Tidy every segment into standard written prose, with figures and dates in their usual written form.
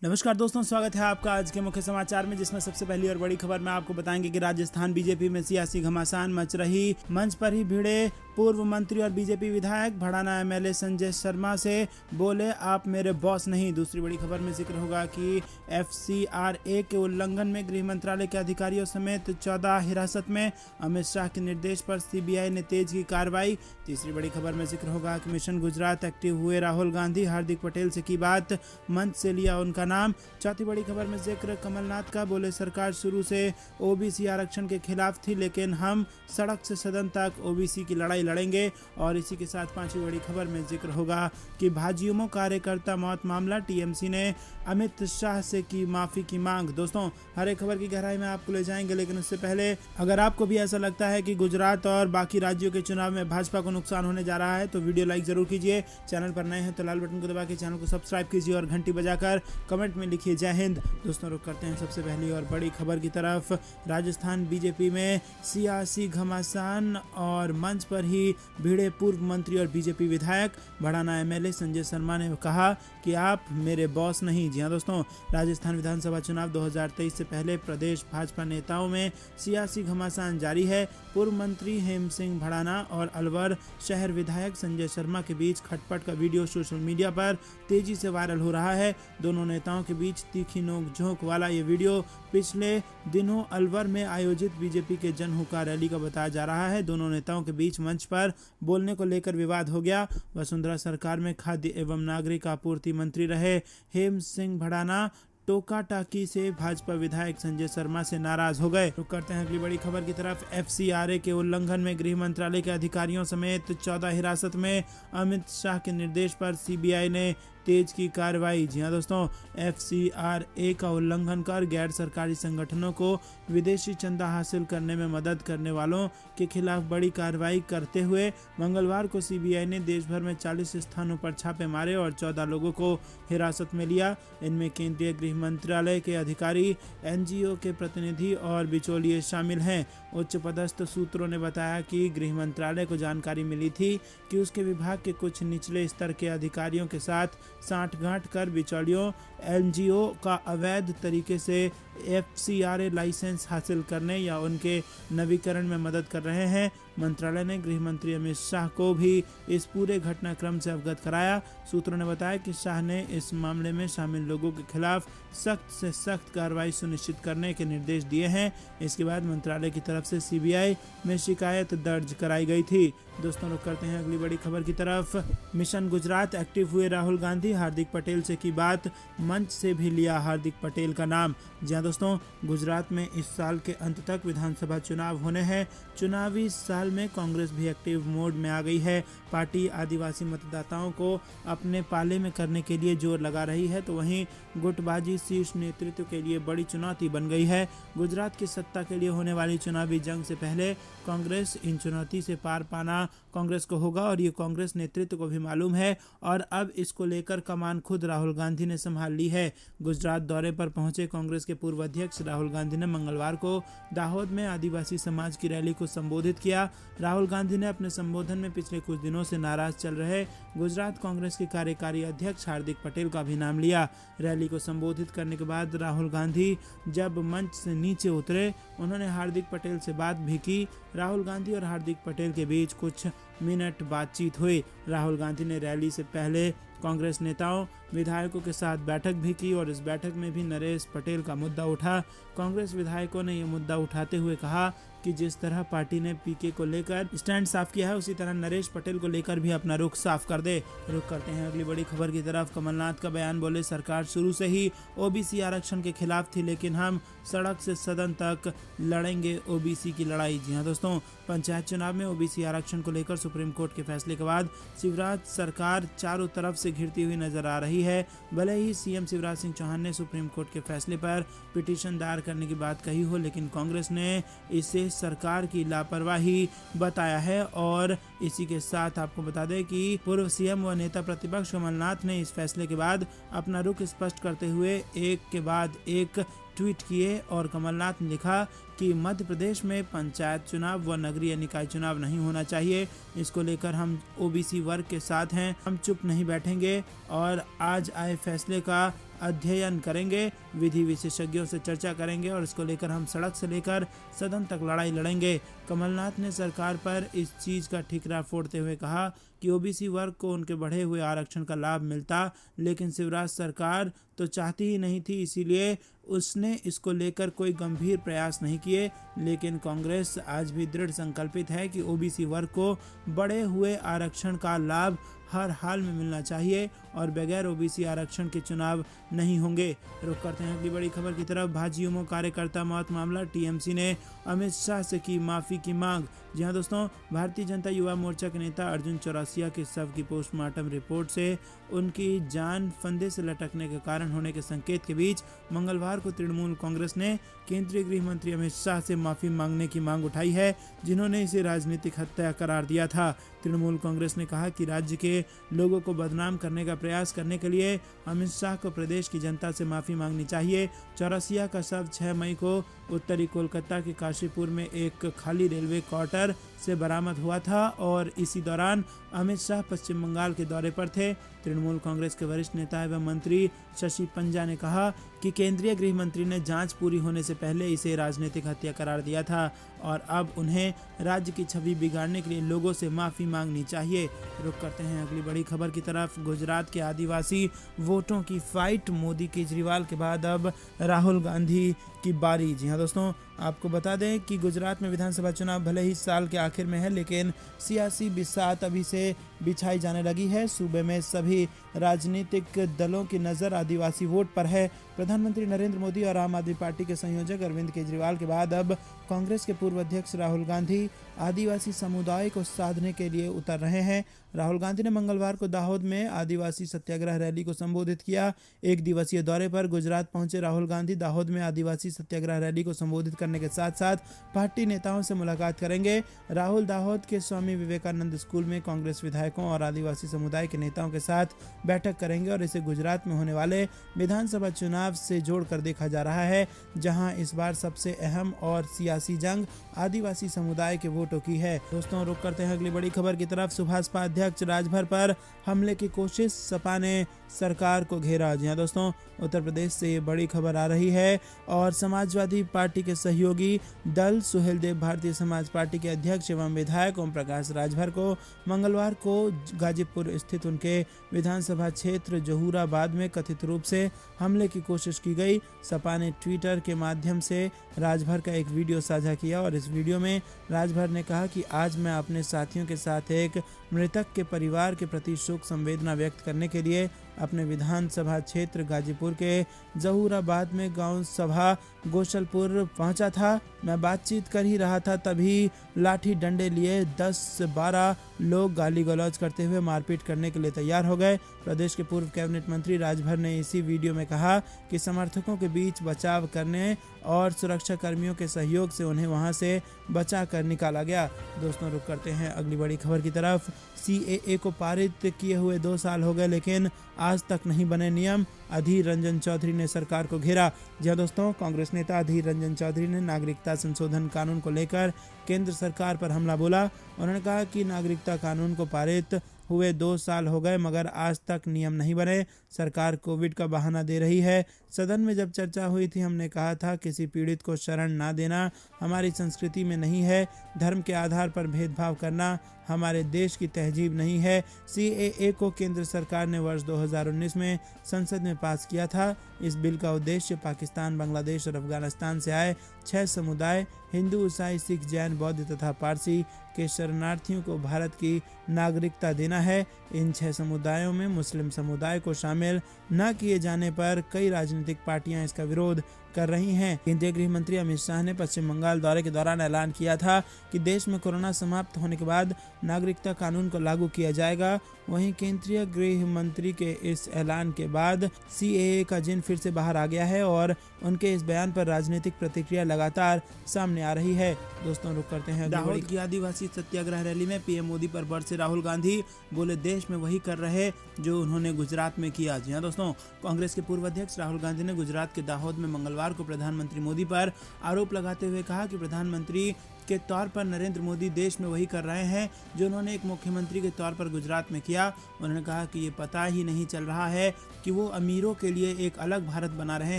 नमस्कार दोस्तों, स्वागत है आपका आज के मुख्य समाचार में, जिसमें सबसे पहली और बड़ी खबर में आपको बताएंगे कि राजस्थान बीजेपी में सियासी घमासान मच रही। मंच पर ही भिड़े पूर्व मंत्री और बीजेपी विधायक। भड़ाना एमएलए संजय शर्मा से बोले, आप मेरे बॉस नहीं। दूसरी बड़ी खबर में जिक्र होगा कि FCRA के उल्लंघन में गृह मंत्रालय के अधिकारियों समेत 14 हिरासत में। अमित शाह के निर्देश पर CBI ने तेज की कार्रवाई। तीसरी बड़ी खबर में जिक्र होगा कि मिशन गुजरात एक्टिव हुए राहुल गांधी। हार्दिक पटेल से की बात, मंच से लिया उनका नाम। चौथी बड़ी खबर में जिक्र कमलनाथ का, बोले सरकार शुरू से OBC आरक्षण के खिलाफ थी, लेकिन हम सड़क से सदन तक OBC की लड़ाई लड़ेंगे। और इसी के साथ पांचवी बड़ी खबर में जिक्र होगा कि भाजयुमो कार्यकर्ता मौत मामला, TMC ने अमित शाह से की माफी की मांग। दोस्तों, हर एक खबर की गहराई में आपको ले जाएंगे, लेकिन उससे पहले अगर आपको भी ऐसा लगता है कि गुजरात और बाकी राज्यों के चुनाव में भाजपा को नुकसान होने जा रहा है तो वीडियो लाइक जरूर कीजिए। चैनल पर नए हैं तो लाल बटन को दबा के चैनल को सब्सक्राइब कीजिए और घंटी बजाकर कमेंट में लिखिए जय हिंद। दोस्तों, रुक करते हैं सबसे पहली और बड़ी खबर की तरफ। राजस्थान बीजेपी में सियासी घमासान और मंच पर ही भिड़े पूर्व मंत्री और बीजेपी विधायक। भड़ाना एमएलए संजय शर्मा ने कहा कि आप मेरे बॉस नहीं। जी हां दोस्तों, राजस्थान विधानसभा चुनाव 2023 से पहले प्रदेश भाजपा नेताओं में सियासी घमासान जारी है। पूर्व मंत्री हेम सिंह भड़ाना और अलवर शहर विधायक संजय शर्मा के बीच खटपट का वीडियो सोशल मीडिया पर तेजी से वायरल हो रहा है। दोनों नेताओं के बीच तीखी नोक-झोंक वाला ये वीडियो पिछले दिनों अलवर में आयोजित बीजेपी के जन हुंकार रैली का बताया जा रहा है। दोनों नेताओं के बीच मंच पर बोलने को लेकर विवाद हो गया। वसुंधरा सरकार में खाद्य एवं नागरिक आपूर्ति मंत्री रहे हेम सिंह भड़ाना टोका टाकी से भाजपा विधायक संजय शर्मा से नाराज हो गए। रुक करते हैं अगली बड़ी खबर की तरफ। FCRA के उल्लंघन में गृह मंत्रालय के अधिकारियों समेत 14 हिरासत में। अमित शाह के निर्देश पर CBI ने तेज की कार्रवाई। जी हां दोस्तों, FCRA का उल्लंघन कर गैर सरकारी संगठनों को विदेशी चंदा हासिल करने में मदद करने वालों के खिलाफ बड़ी कार्रवाई करते हुए मंगलवार को CBI ने देश भर में 40 स्थानों पर छापे मारे और 14 लोगों को हिरासत में लिया। इनमें केंद्रीय गृह मंत्रालय के अधिकारी, NGO के प्रतिनिधि और बिचौलिए शामिल हैं। उच्च पदस्थ सूत्रों ने बताया कि गृह मंत्रालय को जानकारी मिली थी कि उसके विभाग के कुछ निचले स्तर के अधिकारियों के साथ सांठगांठ कर बिचौलियों NGO का अवैध तरीके से FCRA लाइसेंस हासिल करने या उनके नवीकरण में मदद कर रहे हैं। मंत्रालय ने गृह मंत्री अमित शाह को भी इस पूरे घटनाक्रम से अवगत कराया। सूत्रों ने बताया कि शाह ने इस मामले में शामिल लोगों के खिलाफ सख्त से सख्त कार्रवाई सुनिश्चित करने के निर्देश दिए हैं। इसके बाद मंत्रालय की तरफ से CBI में शिकायत दर्ज कराई गई थी। दोस्तों, रुक करते हैं अगली बड़ी खबर की तरफ। मिशन गुजरात एक्टिव हुए राहुल गांधी। हार्दिक पटेल से की बात, मंच से भी लिया हार्दिक पटेल का नाम। जी हां दोस्तों, गुजरात में इस साल के अंत तक विधानसभा चुनाव होने हैं। चुनावी साल में कांग्रेस भी एक्टिव मोड में आ गई है। पार्टी आदिवासी मतदाताओं को अपने पाले में करने के लिए जोर लगा रही है, तो वहीं गुटबाजी शीर्ष नेतृत्व के लिए बड़ी चुनौती बन गई है। गुजरात की सत्ता के लिए होने वाली चुनावी जंग से पहले कांग्रेस इन चुनौती से पार पाना कांग्रेस को होगा और ये कांग्रेस नेतृत्व को भी मालूम है और अब इसको लेकर कमान खुद राहुल गांधी ने संभाल ली है। गुजरात दौरे पर पहुंचे कांग्रेस के पूर्व अध्यक्ष राहुल गांधी ने मंगलवार को दाहोद में आदिवासी समाज की रैली को संबोधित किया। राहुल गांधी ने अपने संबोधन में पिछले कुछ दिनों से नाराज चल रहे गुजरात कांग्रेस के कार्यकारी अध्यक्ष हार्दिक पटेल का भी नाम लिया। रैली को संबोधित करने के बाद राहुल गांधी जब मंच से नीचे उतरे, उन्होंने हार्दिक पटेल से बात भी की। राहुल गांधी और हार्दिक पटेल के बीच कुछ मिनट बातचीत हुई। राहुल गांधी ने रैली से पहले कांग्रेस नेताओं विधायकों के साथ बैठक भी की और इस बैठक में भी नरेश पटेल का मुद्दा उठा। कांग्रेस विधायकों ने यह मुद्दा उठाते हुए कहा कि जिस तरह पार्टी ने PK को लेकर स्टैंड साफ किया है, उसी तरह नरेश पटेल को लेकर भी अपना रुख साफ कर दे। रुख करते हैं अगली बड़ी खबर की तरफ। कमलनाथ का बयान, बोले सरकार शुरू से ही OBC आरक्षण के खिलाफ थी, लेकिन हम सड़क से सदन तक लड़ेंगे OBC की लड़ाई। जी हां दोस्तों, पंचायत चुनाव में OBC आरक्षण को लेकर सुप्रीम कोर्ट के फैसले के बाद शिवराज सरकार चारों तरफ से घिरती हुई नजर आ रही है। भले ही CM शिवराज सिंह चौहान ने सुप्रीम कोर्ट के फैसले पर पिटीशन दायर करने की बात कही हो, लेकिन कांग्रेस ने इसे सरकार की लापरवाही बताया है। और इसी के साथ आपको बता दें कि पूर्व CM व नेता प्रतिपक्ष कमलनाथ ने इस फैसले के बाद अपना रुख स्पष्ट करते हुए एक के बाद एक ट्वीट किए और कमलनाथ ने लिखा कि मध्य प्रदेश में पंचायत चुनाव व नगरीय निकाय चुनाव नहीं होना चाहिए। इसको लेकर हम OBC वर्ग के साथ हैं, हम चुप नहीं बैठेंगे और आज आए फैसले का अध्ययन करेंगे, विधि विशेषज्ञों से चर्चा करेंगे और इसको लेकर हम सड़क से लेकर सदन तक लड़ाई लड़ेंगे। कमलनाथ ने सरकार पर इस चीज का ठिकरा फोड़ते हुए कहा कि ओबीसी वर्ग को उनके बढ़े हुए आरक्षण का लाभ मिलता, लेकिन शिवराज सरकार तो चाहती ही नहीं थी, इसीलिए उसने इसको लेकर कोई गंभीर प्रयास नहीं किए। लेकिन कांग्रेस आज भी दृढ़ संकल्पित है कि ओबीसी वर्ग को बढ़े हुए आरक्षण का लाभ हर हाल में मिलना चाहिए और बगैर ओबीसी आरक्षण के चुनाव नहीं होंगे। रुक करते हैं अगली बड़ी खबर की तरफ। भाजयुमो कार्यकर्ता मौत मामला, टीएमसी ने अमित शाह से की माफी की मांग। जी हाँ दोस्तों, भारतीय जनता युवा मोर्चा के नेता अर्जुन चौरसिया के शव की पोस्टमार्टम रिपोर्ट से उनकी जान फंदे से लटकने के कारण होने के संकेत के बीच मंगलवार को तृणमूल कांग्रेस ने केंद्रीय गृह मंत्री अमित शाह से माफी मांगने की मांग उठाई है, जिन्होंने इसे राजनीतिक हत्या करार दिया था। तृणमूल कांग्रेस ने कहा कि राज्य के लोगों को बदनाम करने का प्रयास करने के लिए अमित शाह को प्रदेश की जनता से माफी मांगनी चाहिए। चौरसिया का शव 6 मई को उत्तरी कोलकाता के काशीपुर में एक खाली रेलवे क्वार्टर से बरामद हुआ था और इसी दौरान अमित शाह पश्चिम बंगाल के दौरे पर थे। तृणमूल कांग्रेस के वरिष्ठ नेता एवं मंत्री शशि पंजा ने कहा कि केंद्रीय गृह मंत्री ने जांच पूरी होने से पहले इसे राजनीतिक हत्या करार दिया था और अब उन्हें राज्य की छवि बिगाड़ने के लिए लोगों से माफी मांगनी चाहिए। रुक करते हैं अगली बड़ी खबर की तरफ। गुजरात के आदिवासी वोटों की फाइट, मोदी केजरीवाल के बाद अब राहुल गांधी की बारी। जी हाँ दोस्तों, आपको बता दें कि गुजरात में विधानसभा चुनाव भले ही साल के आखिर में है, लेकिन सियासी बिसात अभी से बिछाई जाने लगी है। सूबे में सभी राजनीतिक दलों की नज़र आदिवासी वोट पर है। प्रधानमंत्री नरेंद्र मोदी और आम आदमी पार्टी के संयोजक अरविंद केजरीवाल के बाद अब कांग्रेस के पूर्व अध्यक्ष राहुल गांधी आदिवासी समुदाय को साधने के लिए उतर रहे हैं। राहुल गांधी ने मंगलवार को दाहोद में आदिवासी सत्याग्रह रैली को संबोधित किया। एक दिवसीय दौरे पर गुजरात पहुंचे राहुल गांधी दाहोद में आदिवासी सत्याग्रह रैली को संबोधित करने के साथ साथ पार्टी नेताओं से मुलाकात करेंगे। राहुल दाहोद के स्वामी विवेकानंद स्कूल में कांग्रेस विधायकों और आदिवासी समुदाय के नेताओं के साथ बैठक करेंगे और इसे गुजरात में होने वाले विधानसभा चुनाव से जोड़कर देखा जा रहा है, जहां इस बार सबसे अहम और सियासी जंग आदिवासी समुदाय के वोटों की है। दोस्तों, रुक करते हैं अगली बड़ी खबर की तरफ। सुभाषपा अध्यक्ष राजभर पर हमले की कोशिश, सपा ने सरकार को घेरा। जी हाँ दोस्तों, उत्तर प्रदेश से ये बड़ी खबर आ रही है और समाजवादी पार्टी के सहयोगी दल सुहेलदेव भारतीय समाज पार्टी के अध्यक्ष एवं विधायक ओम प्रकाश राजभर को मंगलवार को गाजीपुर स्थित उनके विधानसभा क्षेत्र जहूराबाद में कथित रूप से हमले की कोशिश की गई। सपा ने ट्विटर के माध्यम से राजभर का एक वीडियो साझा किया और इस वीडियो में राजभर ने कहा कि आज मैं अपने साथियों के साथ एक मृतक के परिवार के प्रति शोक संवेदना व्यक्त करने के लिए अपने विधानसभा क्षेत्र गाजीपुर के जहूराबाद में गांव सभा गोशलपुर पहुंचा था। मैं बातचीत कर ही रहा था, तभी लाठी डंडे लिए 10 से 12 लोग गाली गलौज करते हुए मारपीट करने के लिए तैयार हो गए। प्रदेश के पूर्व कैबिनेट मंत्री राजभर ने इसी वीडियो में कहा कि समर्थकों के बीच बचाव करने और सुरक्षा कर्मियों के सहयोग से उन्हें वहां से बचा कर निकाला गया। दोस्तों, रुक करते हैं अगली बड़ी खबर की तरफ। सीएए को पारित किए हुए 2 साल हो गए, लेकिन आज तक नहीं बने नियम, अधीर रंजन चौधरी ने सरकार को घेरा। जी हाँ दोस्तों, कांग्रेस नेता अधीर रंजन चौधरी ने नागरिकता संशोधन कानून को लेकर केंद्र सरकार पर हमला बोला। उन्होंने कहा कि नागरिकता कानून को पारित हुए 2 साल हो गए मगर आज तक नियम नहीं बने। सरकार कोविड का बहाना दे रही है। सदन में जब चर्चा हुई थी, हमने कहा था किसी पीड़ित को शरण ना देना हमारी संस्कृति में नहीं है। धर्म के आधार पर भेदभाव करना हमारे देश की तहजीब नहीं है। सीएए को केंद्र सरकार ने वर्ष 2019 में संसद में पास किया था। इस बिल का उद्देश्य पाकिस्तान, बांग्लादेश और अफगानिस्तान से आए 6 समुदाय हिंदू, ईसाई, सिख, जैन, बौद्ध तथा पारसी के शरणार्थियों को भारत की नागरिकता देना है। इन 6 समुदायों में मुस्लिम समुदाय को शामिल न किए जाने पर कई राजनीतिक पार्टियां इसका विरोध कर रही हैं। केंद्रीय गृह मंत्री अमित शाह ने पश्चिम बंगाल दौरे के दौरान ऐलान किया था कि देश में कोरोना समाप्त होने के बाद नागरिकता कानून को लागू किया जाएगा। वहीं केंद्रीय गृह मंत्री के इस ऐलान के बाद सीएए का जिन फिर से बाहर आ गया है और उनके इस बयान पर राजनीतिक प्रतिक्रिया लगातार सामने आ रही है। दोस्तों, रुक करते हैं दाहोद की आदिवासी सत्याग्रह रैली में पीएम मोदी पर बरसे राहुल गांधी, बोले देश में वही कर रहे जो उन्होंने गुजरात में किया। जी हाँ दोस्तों, कांग्रेस के पूर्व अध्यक्ष राहुल गांधी ने गुजरात के दाहोद में मंगलवार को प्रधानमंत्री मोदी पर आरोप लगाते हुए कहा कि प्रधानमंत्री के तौर पर नरेंद्र मोदी देश में वही कर रहे हैं जो उन्होंने एक मुख्यमंत्री के तौर पर गुजरात में किया। उन्होंने कहा कि ये पता ही नहीं चल रहा है कि वो अमीरों के लिए एक अलग भारत बना रहे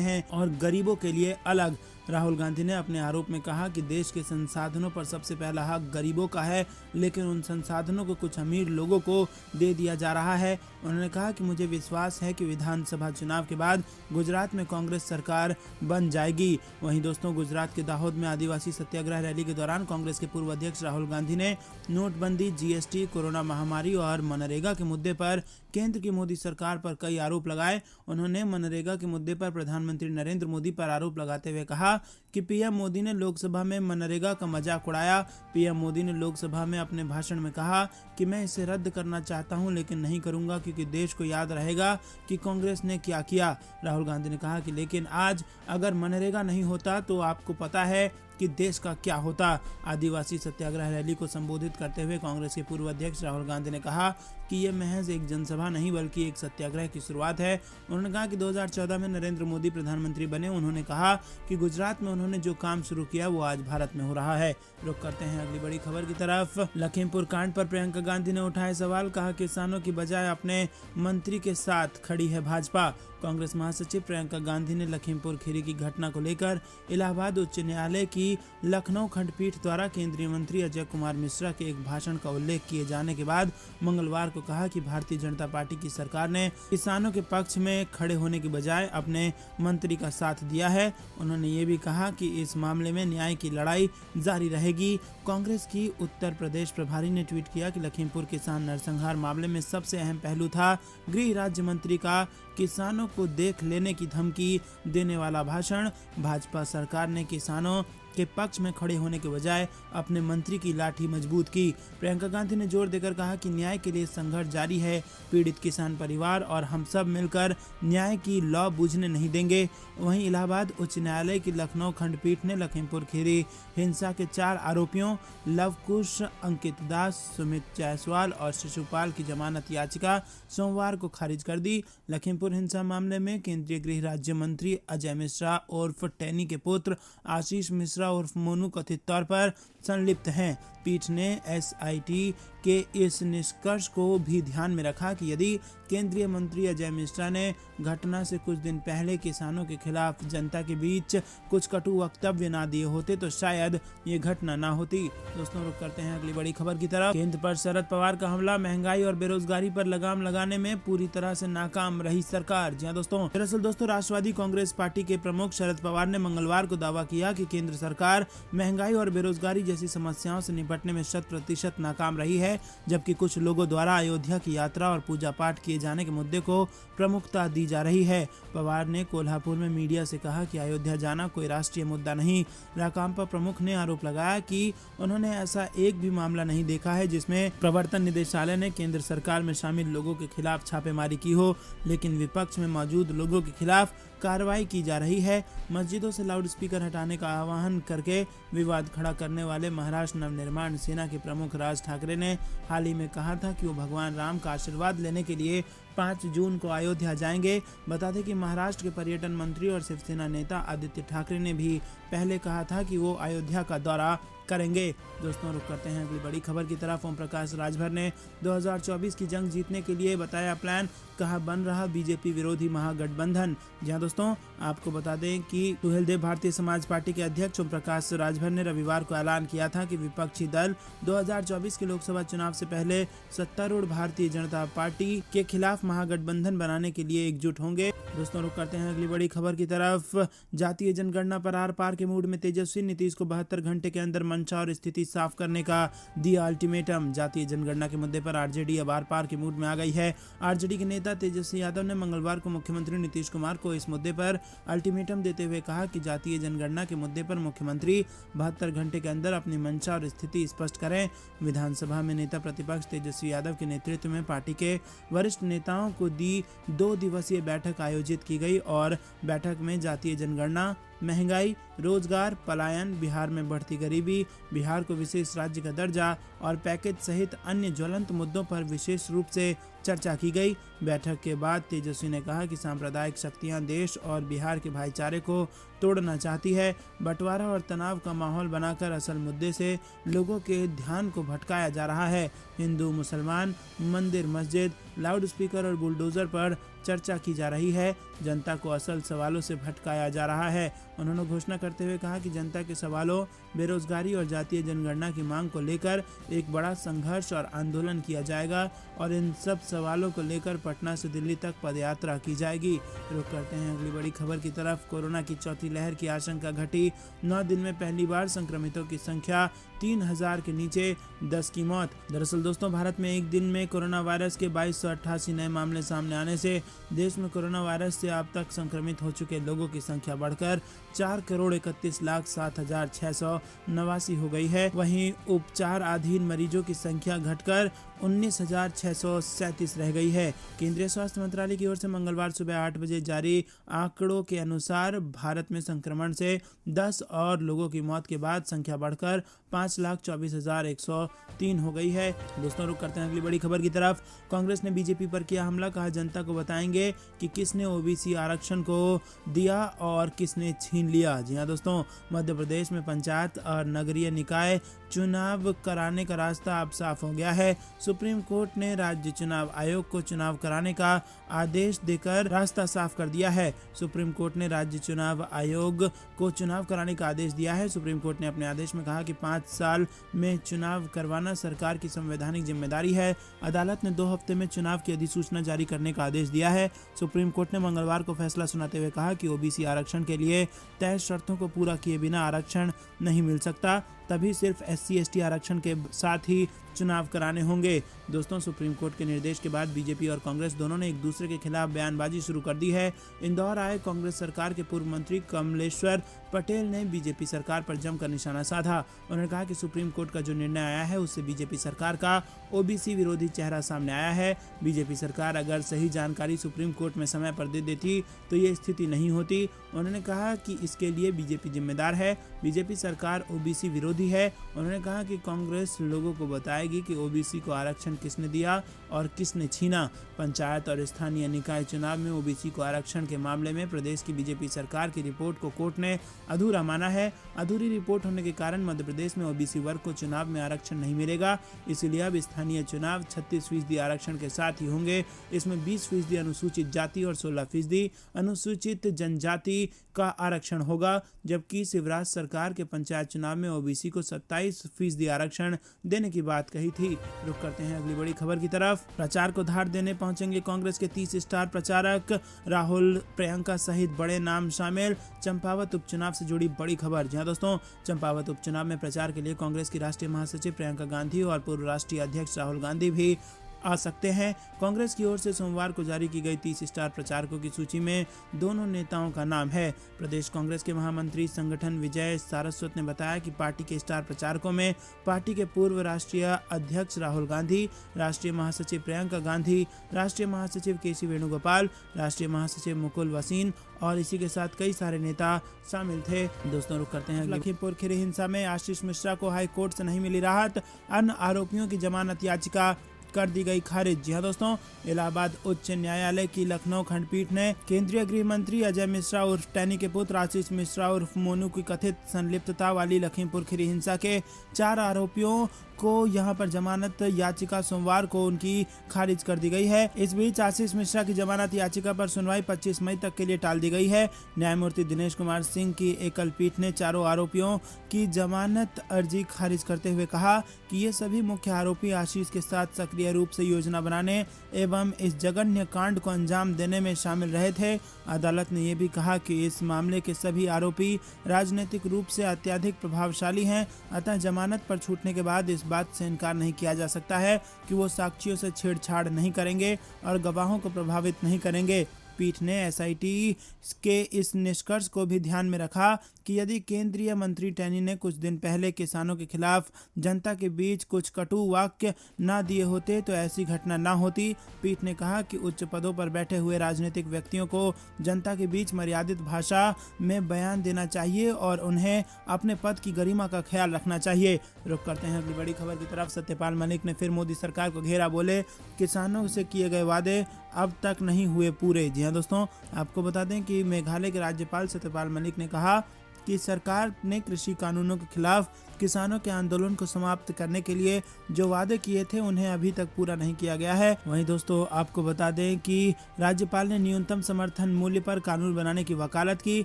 हैं और गरीबों के लिए अलग। राहुल गांधी ने अपने आरोप में कहा कि देश के संसाधनों पर सबसे पहला हक गरीबों का है, लेकिन उन संसाधनों को कुछ अमीर लोगों को दे दिया जा रहा है। उन्होंने कहा कि मुझे विश्वास है कि विधानसभा चुनाव के बाद गुजरात में कांग्रेस सरकार बन जाएगी। वहीं दोस्तों, गुजरात के दाहोद में आदिवासी सत्याग्रह रैली के दौरान कांग्रेस के पूर्व अध्यक्ष राहुल गांधी ने नोटबंदी, जीएसटी, कोरोना महामारी और मनरेगा के मुद्दे पर केंद्र की मोदी सरकार पर कई आरोप लगाए। उन्होंने मनरेगा के मुद्दे पर प्रधानमंत्री नरेंद्र मोदी पर आरोप लगाते हुए कहा कि पीएम मोदी ने लोकसभा में मनरेगा का मजाक उड़ाया। पीएम मोदी ने लोकसभा में अपने भाषण में कहा कि मैं इसे रद्द करना चाहता हूं, लेकिन नहीं करूंगा क्योंकि देश को याद रहेगा कि कांग्रेस ने क्या किया। राहुल गांधी ने कहा कि लेकिन आज अगर मनरेगा नहीं होता तो आपको पता है कि देश का क्या होता। आदिवासी सत्याग्रह रैली को संबोधित करते हुए कांग्रेस के पूर्व अध्यक्ष राहुल गांधी ने कहा कि ये महज एक जनसभा नहीं बल्कि एक सत्याग्रह की शुरुआत है। उन्होंने कहा कि 2014 में नरेंद्र मोदी प्रधानमंत्री बने। उन्होंने कहा कि गुजरात में उन्होंने जो काम शुरू किया वो आज भारत में हो रहा है। रुक करते हैं अगली बड़ी खबर की तरफ। लखीमपुर कांड पर प्रियंका गांधी ने उठाए सवाल, कहा किसानों की बजाय अपने मंत्री के साथ खड़ी है भाजपा। कांग्रेस महासचिव प्रियंका गांधी ने लखीमपुर खीरी की घटना को लेकर इलाहाबाद उच्च न्यायालय की लखनऊ खंडपीठ द्वारा केंद्रीय मंत्री अजय कुमार मिश्रा के एक भाषण का उल्लेख किए जाने के बाद मंगलवार को कहा कि भारतीय जनता पार्टी की सरकार ने किसानों के पक्ष में खड़े होने की बजाय अपने मंत्री का साथ दिया है। उन्होंने ये भी कहा कि इस मामले में न्याय की लड़ाई जारी रहेगी। कांग्रेस की उत्तर प्रदेश प्रभारी ने ट्वीट किया कि लखीमपुर किसान नरसंहार मामले में सबसे अहम पहलू था गृह राज्य मंत्री का किसानों को देख लेने की धमकी देने वाला भाषण। भाजपा सरकार ने किसानों के पक्ष में खड़े होने के बजाय अपने मंत्री की लाठी मजबूत की। प्रियंका गांधी ने जोर देकर कहा कि न्याय के लिए संघर्ष जारी है। पीड़ित किसान परिवार और हम सब मिलकर न्याय की लौ बुझने नहीं देंगे। वहीं इलाहाबाद उच्च न्यायालय की लखनऊ खंडपीठ ने लखीमपुर खीरी हिंसा के 4 आरोपियों लवकुश, अंकित दास, सुमित जायसवाल और शिशुपाल की जमानत याचिका सोमवार को खारिज कर दी। लखीमपुर हिंसा मामले में केंद्रीय गृह राज्य मंत्री अजय मिश्रा उर्फ टैनी के पुत्र आशीष मिश्रा उर्फ मोनू कथित तौर पर संलिप्त हैं। पीठ ने एसआईटी के इस निष्कर्ष को भी ध्यान में रखा कि यदि केंद्रीय मंत्री अजय मिश्रा ने घटना से कुछ दिन पहले किसानों के खिलाफ जनता के बीच कुछ कटु वक्तव्य ना दिए होते तो शायद ये घटना ना होती। दोस्तों, रुक करते हैं अगली बड़ी खबर की तरफ। केंद्र पर शरद पवार का हमला, महंगाई और बेरोजगारी पर लगाम लगाने में पूरी तरह से नाकाम रही सरकार। जी हां दोस्तों, दरअसल दोस्तों राष्ट्रवादी कांग्रेस पार्टी के प्रमुख शरद पवार ने मंगलवार को दावा किया कि केंद्र सरकार महंगाई और बेरोजगारी जैसी समस्याओं से निपटने में 100% नाकाम रही है, जबकि कुछ लोगों द्वारा अयोध्या की यात्रा और पूजा पाठ किए जाने के मुद्दे को प्रमुखता दी जा रही है। पवार ने कोल्हापुर में मीडिया से कहा कि अयोध्या जाना कोई राष्ट्रीय मुद्दा नहीं। राकांपा प्रमुख ने आरोप लगाया कि उन्होंने ऐसा एक भी मामला नहीं देखा है जिसमें प्रवर्तन निदेशालय ने केंद्र सरकार में शामिल लोगों के खिलाफ छापेमारी की हो, लेकिन विपक्ष में मौजूद लोगों के खिलाफ कार्रवाई की जा रही है। मस्जिदों से लाउडस्पीकर हटाने का आह्वान करके विवाद खड़ा करने वाले महाराष्ट्र नवनिर्माण सेना के प्रमुख राज ठाकरे ने हाल ही में कहा था कि वो भगवान राम का आशीर्वाद लेने के लिए 5 जून को अयोध्या जाएंगे। बता दें कि महाराष्ट्र के पर्यटन मंत्री और शिवसेना नेता आदित्य ठाकरे ने भी पहले कहा था कि वो अयोध्या का दौरा करेंगे। दोस्तों, रुक करते हैं अगली बड़ी खबर की तरफ। ओम प्रकाश राजभर ने 2024 की जंग जीतने के लिए बताया प्लान, कहा बन रहा बीजेपी विरोधी महागठबंधन। जहां दोस्तों आपको बता दें कि सुहेलदेव भारतीय समाज पार्टी के अध्यक्ष ओम प्रकाश राजभर ने रविवार को ऐलान किया था कि विपक्षी दल 2024 के लोकसभा चुनाव से पहले सत्तारूढ़ भारतीय जनता पार्टी के खिलाफ महागठबंधन बनाने के लिए एकजुट होंगे। दोस्तों, रुक करते हैं अगली बड़ी खबर की तरफ। जातीय जनगणना पर आर पार के मूड में तेजस्वी, नीतीश को 72 घंटे के अंदर मंशा और स्थिति साफ करने का दिया अल्टीमेटम। जातीय जनगणना के मुद्दे पर आरजेडी अब आर पार के मूड में आ गई है। आरजेडी के नेता तेजस्वी यादव ने मंगलवार को मुख्यमंत्री नीतीश कुमार को इस मुद्दे पर अल्टीमेटम देते हुए कहा कि जातीय जनगणना के मुद्दे पर मुख्यमंत्री 72 घंटे के अंदर अपनी मंशा और स्थिति स्पष्ट करें। विधानसभा में नेता प्रतिपक्ष तेजस्वी यादव के नेतृत्व में पार्टी के वरिष्ठ नेताओं को दी 2 दिवसीय बैठक आयोजित की गई और बैठक में जातीय जनगणना, महंगाई, रोजगार, पलायन, बिहार में बढ़ती गरीबी, बिहार को विशेष राज्य का दर्जा और पैकेज सहित अन्य ज्वलंत मुद्दों पर विशेष रूप से चर्चा की गई। बैठक के बाद तेजस्वी ने कहा कि सांप्रदायिक शक्तियां देश और बिहार के भाईचारे को तोड़ना चाहती है। बंटवारा और तनाव का माहौल बनाकर असल मुद्दे से लोगों के ध्यान को भटकाया जा रहा है। हिंदू मुसलमान, मंदिर मस्जिद, लाउड स्पीकर और बुलडोजर पर चर्चा की जा रही है। जनता को असल सवालों से भटकाया जा रहा है। उन्होंने घोषणा करते हुए कहा कि जनता के सवालों, बेरोजगारी और जातीय जनगणना की मांग को लेकर एक बड़ा संघर्ष और आंदोलन किया जाएगा और इन सब सवालों को लेकर पटना से दिल्ली तक पदयात्रा की जाएगी। रुक करते हैं अगली बड़ी खबर की तरफ। कोरोना की चौथी लहर की आशंका घटी। 9 दिन में पहली बार संक्रमितों की संख्या 3000 के नीचे, 10 की मौत। दरअसल दोस्तों, भारत में एक दिन में कोरोना वायरस के 2288 नए मामले सामने आने से देश में कोरोना वायरस से अब तक संक्रमित हो चुके लोगों की संख्या बढ़कर 4,31,07,689 हो गई है। वहीं उपचाराधीन मरीजों की संख्या घटकर 19,637 रह गई है। केंद्रीय स्वास्थ्य मंत्रालय की ओर से मंगलवार सुबह 8 बजे जारी आंकड़ों के अनुसार भारत में संक्रमण से 10 और लोगों की मौत के बाद संख्या बढ़कर 5,24,103 हो गई है। दोस्तों, रुक करते हैं अगली बड़ी खबर की तरफ। कांग्रेस ने बीजेपी पर किया हमला। कहा, जनता को बताएंगे कि किसने ओबीसी आरक्षण को दिया और किसने छीन लिया। जी हां दोस्तों, मध्य प्रदेश में पंचायत और नगरीय निकाय चुनाव कराने का रास्ता अब साफ हो गया है। सुप्रीम कोर्ट ने राज्य चुनाव आयोग को चुनाव कराने का आदेश देकर रास्ता साफ कर दिया है। सुप्रीम कोर्ट ने राज्य चुनाव आयोग को चुनाव कराने का आदेश दिया है। सुप्रीम कोर्ट ने अपने आदेश में कहा कि 5 साल में चुनाव करवाना सरकार की संवैधानिक जिम्मेदारी है। अदालत ने 2 हफ्ते में चुनाव की अधिसूचना जारी करने का आदेश दिया है। सुप्रीम कोर्ट ने मंगलवार को फैसला सुनाते हुए कहा कि ओबीसी आरक्षण के लिए तय शर्तों को पूरा किए बिना आरक्षण नहीं मिल सकता। तभी सिर्फ SC/ST आरक्षण के साथ ही चुनाव कराने होंगे। दोस्तों, सुप्रीम कोर्ट के निर्देश के बाद बीजेपी और कांग्रेस दोनों ने एक दूसरे के खिलाफ बयानबाजी शुरू कर दी है। इंदौर आए कांग्रेस सरकार के पूर्व मंत्री कमलेश्वर पटेल ने बीजेपी सरकार पर जमकर निशाना साधा। उन्होंने कहा कि सुप्रीम कोर्ट का जो निर्णय आया है उससे बीजेपी सरकार का ओबीसी विरोधी चेहरा सामने आया है। बीजेपी सरकार अगर सही जानकारी सुप्रीम कोर्ट में समय पर दे देती तो ये स्थिति नहीं होती। उन्होंने कहा कि इसके लिए बीजेपी जिम्मेदार है। बीजेपी सरकार ओबीसी विरोधी है। उन्होंने कहा कि कांग्रेस लोगों को बताएगी कि ओबीसी को आरक्षण किसने दिया और किसने छीना। पंचायत और स्थानीय निकाय चुनाव में ओबीसी को आरक्षण के मामले में प्रदेश की बीजेपी सरकार की रिपोर्ट को कोर्ट ने अधूरा माना है। अधूरी रिपोर्ट होने के कारण मध्य प्रदेश में ओबीसी वर्ग को चुनाव में आरक्षण नहीं मिलेगा। इसलिए अब स्थानीय चुनाव 36% आरक्षण के साथ ही होंगे। इसमें 20% अनुसूचित जाति और 16% अनुसूचित जनजाति का आरक्षण होगा। जबकि शिवराज सरकार के पंचायत चुनाव में ओबीसी को 27% आरक्षण देने की बात कही थी। रुक करते हैं अगली बड़ी खबर की तरफ। प्रचार को धार देने पहुंचेंगे कांग्रेस के 30 स्टार प्रचारक। राहुल, प्रियंका सहित बड़े नाम शामिल। चंपावत उपचुनाव से जुड़ी बड़ी खबर। जी हां दोस्तों, चंपावत उपचुनाव में प्रचार के लिए कांग्रेस की राष्ट्रीय महासचिव प्रियंका गांधी और पूर्व राष्ट्रीय अध्यक्ष राहुल गांधी भी आ सकते हैं। कांग्रेस की ओर से सोमवार को जारी की गई 30 स्टार प्रचारकों की सूची में दोनों नेताओं का नाम है। प्रदेश कांग्रेस के महामंत्री संगठन विजय सारस्वत ने बताया कि पार्टी के स्टार प्रचारकों में पार्टी के पूर्व राष्ट्रीय अध्यक्ष राहुल गांधी, राष्ट्रीय महासचिव प्रियंका गांधी, राष्ट्रीय महासचिव केसी वेणुगोपाल, राष्ट्रीय महासचिव मुकुल वसीन और इसी के साथ कई सारे नेता शामिल थे। दोस्तों, रुक करते हैं। लखीमपुर खीरी हिंसा में आशीष मिश्रा को हाई कोर्ट से नहीं मिली राहत। अन्य आरोपियों की जमानत याचिका कर दी गई खारिज। जी हां दोस्तों, इलाहाबाद उच्च न्यायालय की लखनऊ खंडपीठ ने केंद्रीय गृह मंत्री अजय मिश्रा उर्फ टैनी के पुत्र आशीष मिश्रा उर्फ मोनू की कथित संलिप्तता वाली लखीमपुर खीरी हिंसा के 4 आरोपियों को यहां पर जमानत याचिका सोमवार को उनकी खारिज कर दी गई है। इस बीच आशीष मिश्रा की जमानत याचिका पर सुनवाई 25 मई तक के लिए टाल दी गई है। न्यायमूर्ति दिनेश कुमार सिंह की एकल पीठ ने चारों आरोपियों की जमानत अर्जी खारिज करते हुए कहा कि ये सभी मुख्य आरोपी आशीष के साथ सक्रिय रूप से योजना बनाने एवं इस जघन्य कांड को अंजाम देने में शामिल रहे थे। अदालत ने यह भी कहा कि इस मामले के सभी आरोपी राजनीतिक रूप से अत्यधिक प्रभावशाली हैं। अतः जमानत पर छूटने के बाद इस बात से इनकार नहीं किया जा सकता है कि वो साक्षियों से छेड़छाड़ नहीं करेंगे और गवाहों को प्रभावित नहीं करेंगे। पीठ ने एसआईटी के इस निष्कर्ष को भी ध्यान में रखा कि यदि केंद्रीय मंत्री टैनी ने कुछ दिन पहले किसानों के खिलाफ जनता के बीच कुछ कटु वाक्य न दिए होते तो ऐसी घटना न होती। पीठ ने कहा कि उच्च पदों पर बैठे हुए राजनीतिक व्यक्तियों को जनता के बीच मर्यादित भाषा में बयान देना चाहिए और उन्हें अपने पद की गरिमा का ख्याल रखना चाहिए। रुक करते हैं अगली बड़ी खबर की तरफ। सत्यपाल मलिक ने फिर मोदी सरकार को घेरा, बोले किसानों से किए गए वादे अब तक नहीं हुए पूरे। जी हाँ दोस्तों, आपको बता दें कि मेघालय के राज्यपाल सत्यपाल मलिक ने कहा कि सरकार ने कृषि कानूनों के खिलाफ किसानों के आंदोलन को समाप्त करने के लिए जो वादे किए थे उन्हें अभी तक पूरा नहीं किया गया है। वहीं दोस्तों आपको बता दें कि राज्यपाल ने न्यूनतम समर्थन मूल्य पर कानून बनाने की वकालत की।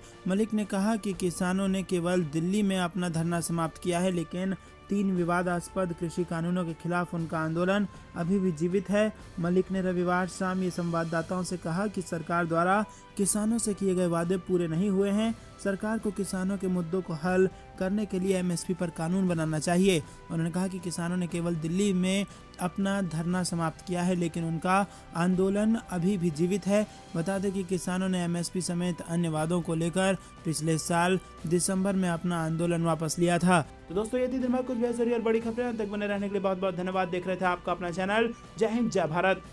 मलिक ने कहा कि किसानों ने केवल दिल्ली में अपना धरना समाप्त किया है, लेकिन 3 विवादास्पद कृषि कानूनों के खिलाफ उनका आंदोलन अभी भी जीवित है। मलिक ने रविवार शाम ये संवाददाताओं से कहा कि सरकार द्वारा किसानों से किए गए वादे पूरे नहीं हुए हैं। सरकार को किसानों के मुद्दों को हल करने के लिए एमएसपी पर कानून बनाना चाहिए। उन्होंने कहा कि किसानों ने केवल दिल्ली में अपना धरना समाप्त किया है, लेकिन उनका आंदोलन अभी भी जीवित है। बता दें कि किसानों ने एमएसपी समेत अन्य वादों को लेकर पिछले साल दिसंबर में अपना आंदोलन वापस लिया था। तो दोस्तों ये थी दिन भर कुछ बेहतरीन और बड़ी खबरें। तक बने रहने के लिए बहुत बहुत धन्यवाद। देख रहे थे आपका अपना चैनल। जय हिंद, जय भारत।